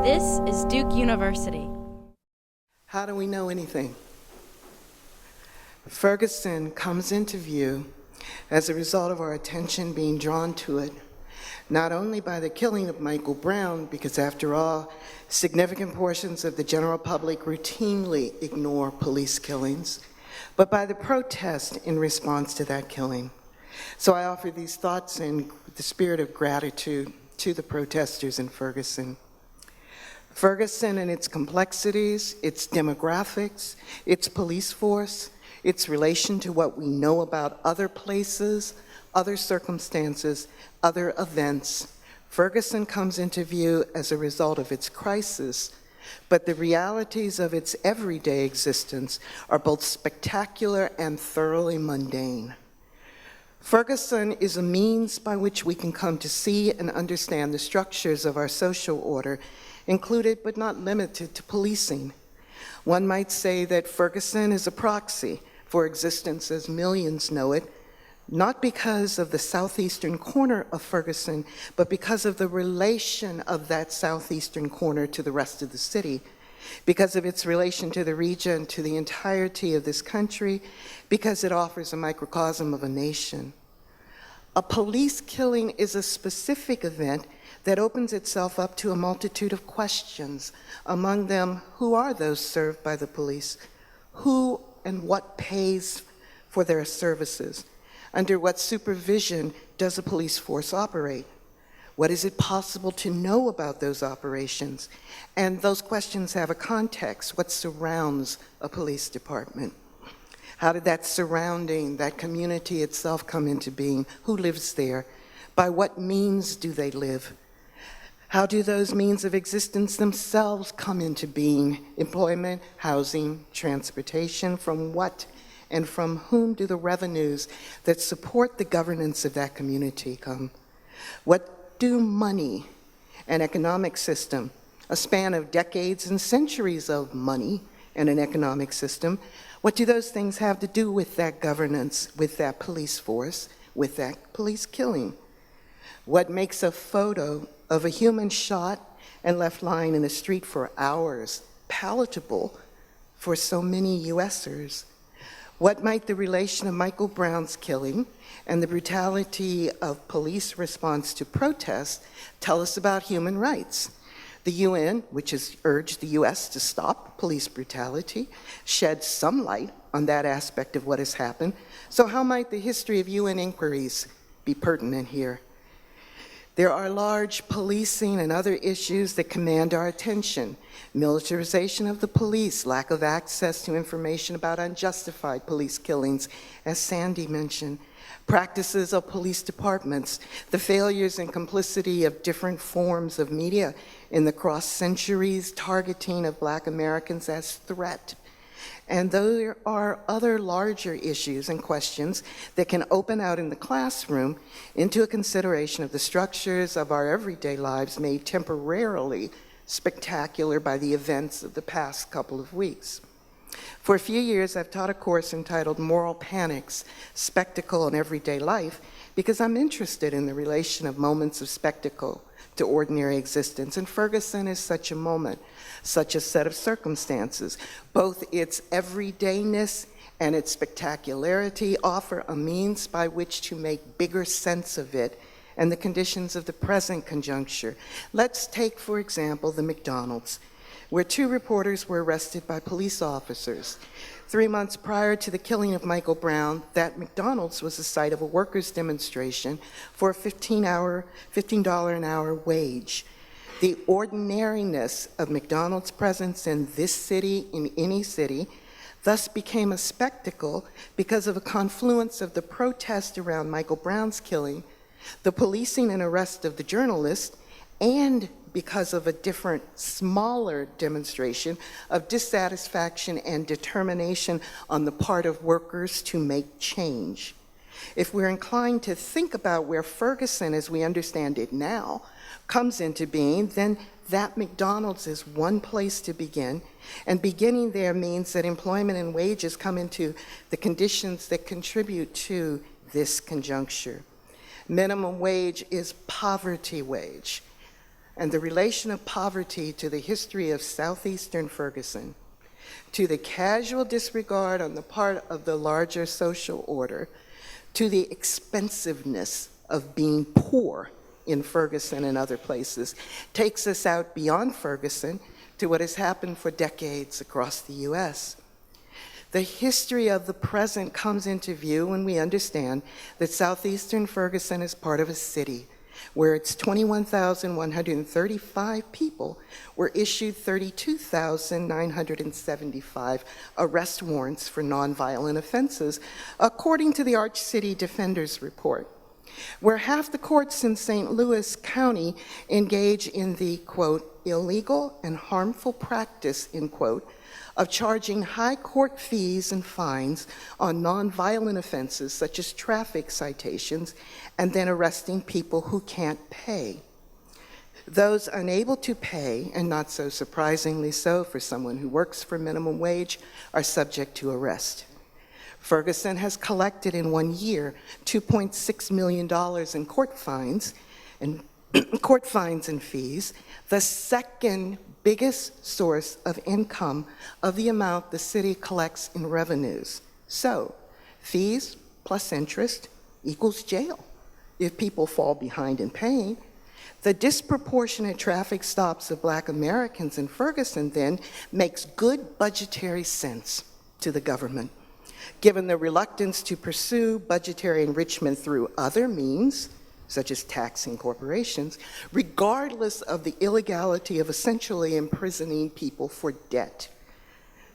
This is Duke University. How do we know anything? Ferguson comes into view as a result of our attention being drawn to it, not only by the killing of Michael Brown, because after all, significant portions of the general public routinely ignore police killings, but by the protest in response to that killing. So I offer these thoughts in the spirit of gratitude to the protesters in Ferguson. Ferguson and its complexities, its demographics, its police force, its relation to what we know about other places, other circumstances, other events. Ferguson comes into view as a result of its crisis, but the realities of its everyday existence are both spectacular and thoroughly mundane. Ferguson is a means by which we can come to see and understand the structures of our social order, included but not limited to policing. One might say that Ferguson is a proxy for existence as millions know it, not because of the southeastern corner of Ferguson, but because of the relation of that southeastern corner to the rest of the city, because of its relation to the region, to the entirety of this country, because it offers a microcosm of a nation. A police killing is a specific event that opens itself up to a multitude of questions. Among them, who are those served by the police? Who and what pays for their services? Under what supervision does a police force operate? What is it possible to know about those operations? And those questions have a context. What surrounds a police department? How did that surrounding, that community itself come into being? Who lives there? By what means do they live? How do those means of existence themselves come into being? Employment, housing, transportation, from what and from whom do the revenues that support the governance of that community come? What do money, an economic system, a span of decades and centuries of money and an economic system, what do those things have to do with that governance, with that police force, with that police killing? What makes a photo of a human shot and left lying in the street for hours palatable for so many USers? What might the relation of Michael Brown's killing and the brutality of police response to protest tell us about human rights? The UN, which has urged the US to stop police brutality, sheds some light on that aspect of what has happened. So how might the history of UN inquiries be pertinent here? There are large policing and other issues that command our attention. Militarization of the police, lack of access to information about unjustified police killings, as Sandy mentioned, practices of police departments, the failures and complicity of different forms of media in the cross-centuries targeting of Black Americans as threat. And there are other larger issues and questions that can open out in the classroom into a consideration of the structures of our everyday lives made temporarily spectacular by the events of the past couple of weeks. For a few years, I've taught a course entitled Moral Panics, Spectacle in Everyday Life, because I'm interested in the relation of moments of spectacle to ordinary existence. And Ferguson is such a moment, such a set of circumstances. Both its everydayness and its spectacularity offer a means by which to make bigger sense of it and the conditions of the present conjuncture. Let's take, for example, the McDonald's, where 2 reporters were arrested by police officers. 3 months prior to the killing of Michael Brown, that McDonald's was the site of a workers' demonstration for a $15 an hour wage. The ordinariness of McDonald's presence in this city, in any city, thus became a spectacle because of a confluence of the protest around Michael Brown's killing, the policing and arrest of the journalist, and because of a different, smaller demonstration of dissatisfaction and determination on the part of workers to make change. If we're inclined to think about where Ferguson, as we understand it now, comes into being, then that McDonald's is one place to begin, and beginning there means that employment and wages come into the conditions that contribute to this conjuncture. Minimum wage is poverty wage. and the relation of poverty to the history of southeastern Ferguson, to the casual disregard on the part of the larger social order, to the expensiveness of being poor in Ferguson and other places, takes us out beyond Ferguson to what has happened for decades across the US. The history of the present comes into view when we understand that southeastern Ferguson is part of a city where its 21,135 people were issued 32,975 arrest warrants for nonviolent offenses, according to the Arch City Defender's Report, where half the courts in St. Louis County engage in the, quote, illegal and harmful practice, end quote, of charging high court fees and fines on nonviolent offenses such as traffic citations, and then arresting people who can't pay. Those unable to pay, and not so surprisingly so for someone who works for minimum wage, are subject to arrest. Ferguson has collected in 1 year $2.6 million in court fines and fees, the second biggest source of income of the amount the city collects in revenues. So, fees plus interest equals jail if people fall behind in paying. The disproportionate traffic stops of Black Americans in Ferguson then makes good budgetary sense to the government, given the reluctance to pursue budgetary enrichment through other means, such as taxing corporations, regardless of the illegality of essentially imprisoning people for debt.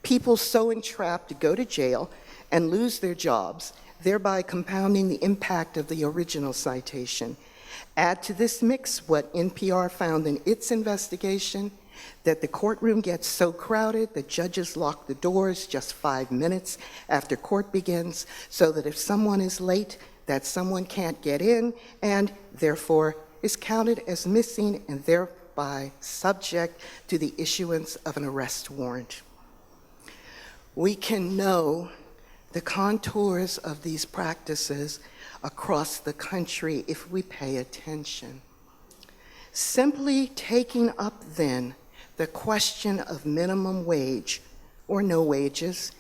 People so entrapped to go to jail and lose their jobs, thereby compounding the impact of the original citation. Add to this mix what NPR found in its investigation, that the courtroom gets so crowded that judges lock the doors just 5 minutes after court begins, so that if someone is late, that someone can't get in and therefore is counted as missing and thereby subject to the issuance of an arrest warrant. We can know the contours of these practices across the country if we pay attention. Simply taking up then the question of minimum wage or no wages,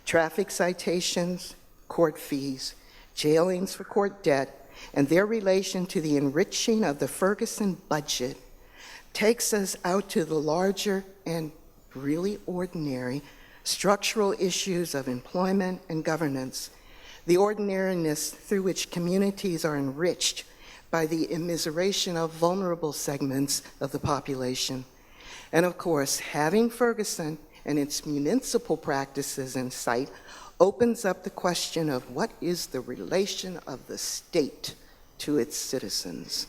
traffic citations, court fees, jailings for court debt, and their relation to the enriching of the Ferguson budget takes us out to the larger and really ordinary structural issues of employment and governance, the ordinariness through which communities are enriched by the immiseration of vulnerable segments of the population. And of course, having Ferguson and its municipal practices in sight opens up the question of what is the relation of the state to its citizens.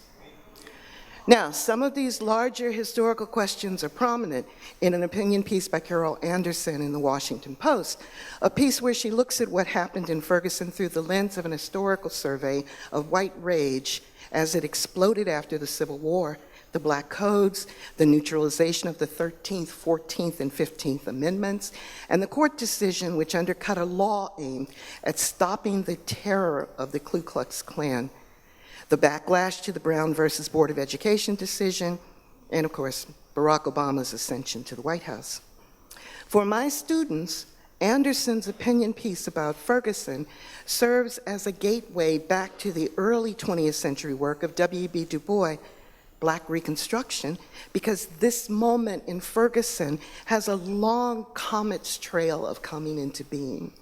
Now, some of these larger historical questions are prominent in an opinion piece by Carol Anderson in the Washington Post, a piece where she looks at what happened in Ferguson through the lens of an historical survey of white rage as it exploded after the Civil War, the Black Codes, the neutralization of the 13th, 14th, and 15th Amendments, and the court decision which undercut a law aimed at stopping the terror of the Ku Klux Klan, the backlash to the Brown versus Board of Education decision, and of course, Barack Obama's ascension to the White House. For my students, Anderson's opinion piece about Ferguson serves as a gateway back to the early 20th century work of W.B. Du Bois, Black Reconstruction, because this moment in Ferguson has a long comet's trail of coming into being.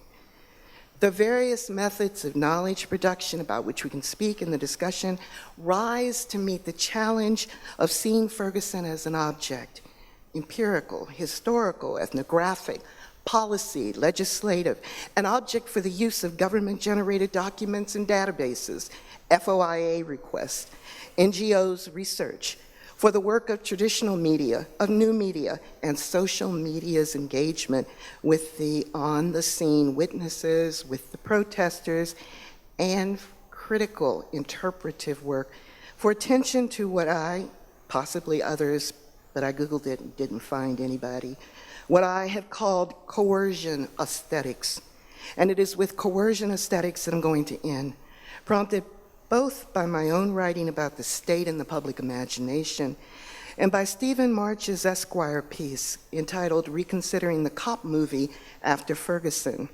The various methods of knowledge production about which we can speak in the discussion rise to meet the challenge of seeing Ferguson as an object, empirical, historical, ethnographic, policy, legislative, an object for the use of government-generated documents and databases, FOIA requests, NGOs research, for the work of traditional media, of new media, and social media's engagement with the on-the-scene witnesses, with the protesters, and critical interpretive work for attention to what I, possibly others, but I Googled it and didn't find anybody, what I have called coercion aesthetics. And it is with coercion aesthetics that I'm going to end, prompted both by my own writing about the state and the public imagination, and by Stephen March's Esquire piece entitled Reconsidering the Cop Movie After Ferguson.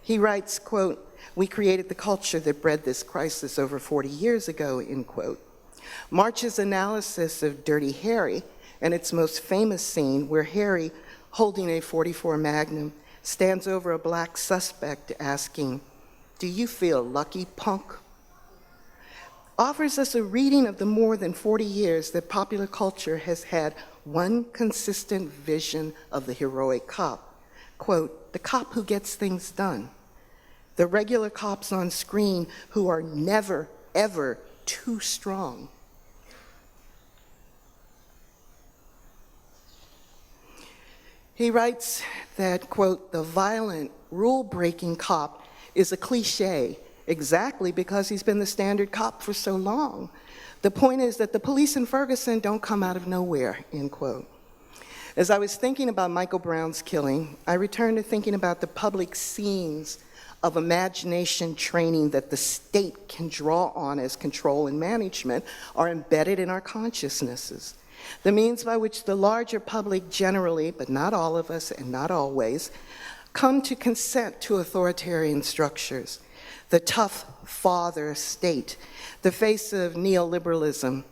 He writes, quote, "We created the culture that bred this crisis over 40 years ago," end quote. March's analysis of Dirty Harry and its most famous scene where Harry, holding a .44 Magnum, stands over a black suspect asking, "Do you feel lucky, punk?" offers us a reading of the more than 40 years that popular culture has had one consistent vision of the heroic cop. Quote, "The cop who gets things done. The regular cops on screen who are never, ever too strong." He writes that, quote, "The violent, rule-breaking cop is a cliche exactly because he's been the standard cop for so long. The point is that the police in Ferguson don't come out of nowhere," end quote. As I was thinking about Michael Brown's killing, I returned to thinking about the public scenes of imagination training that the state can draw on as control and management are embedded in our consciousnesses. The means by which the larger public generally, but not all of us and not always, come to consent to authoritarian structures. The tough father state, the face of neoliberalism,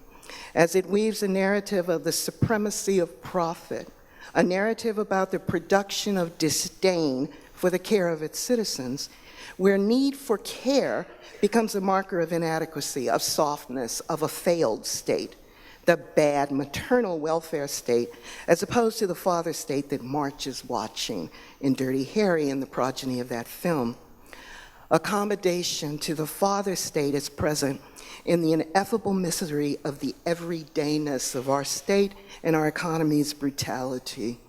as it weaves a narrative of the supremacy of profit, a narrative about the production of disdain for the care of its citizens, where need for care becomes a marker of inadequacy, of softness, of a failed state, the bad maternal welfare state, as opposed to the father state that March is watching in Dirty Harry and the progeny of that film. Accommodation to the father state is present in the ineffable misery of the everydayness of our state and our economy's brutality.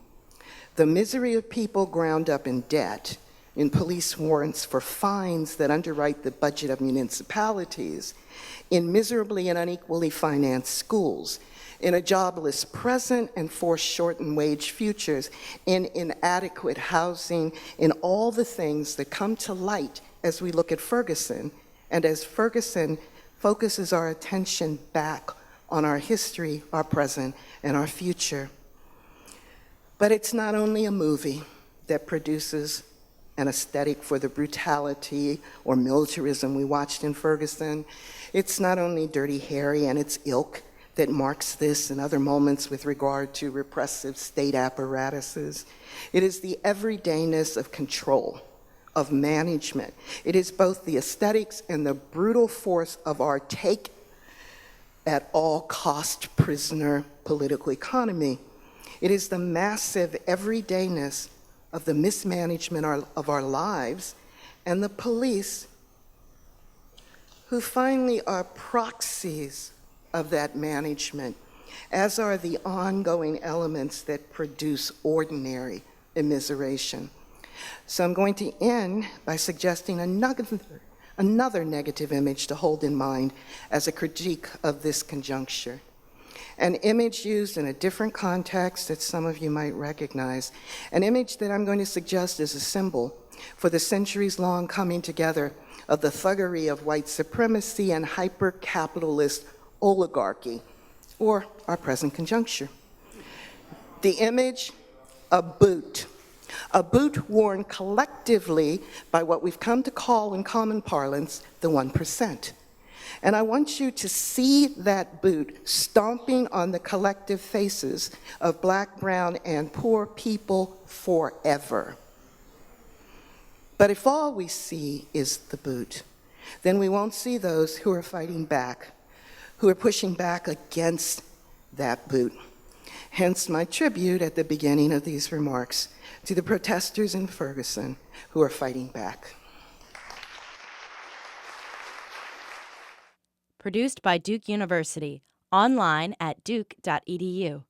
The misery of people ground up in debt, in police warrants for fines that underwrite the budget of municipalities, in miserably and unequally financed schools, in a jobless present and foreshortened wage futures, in inadequate housing, in all the things that come to light as we look at Ferguson, and as Ferguson focuses our attention back on our history, our present, and our future. But it's not only a movie that produces an aesthetic for the brutality or militarism we watched in Ferguson. It's not only Dirty Harry and its ilk that marks this and other moments with regard to repressive state apparatuses. It is the everydayness of control, of management. It is both the aesthetics and the brutal force of our take at all cost prisoner political economy. It is the massive everydayness of the mismanagement of our lives and the police who finally are proxies of that management, as are the ongoing elements that produce ordinary immiseration. So I'm going to end by suggesting another negative image to hold in mind as a critique of this conjuncture. An image used in a different context that some of you might recognize, an image that I'm going to suggest is a symbol for the centuries-long coming together of the thuggery of white supremacy and hyper-capitalist oligarchy, or our present conjuncture. The image, a boot worn collectively by what we've come to call in common parlance, the 1%. And I want you to see that boot stomping on the collective faces of Black, brown, and poor people forever. But if all we see is the boot, then we won't see those who are fighting back, who are pushing back against that boot. Hence my tribute at the beginning of these remarks to the protesters in Ferguson who are fighting back. Produced by Duke University, online at duke.edu.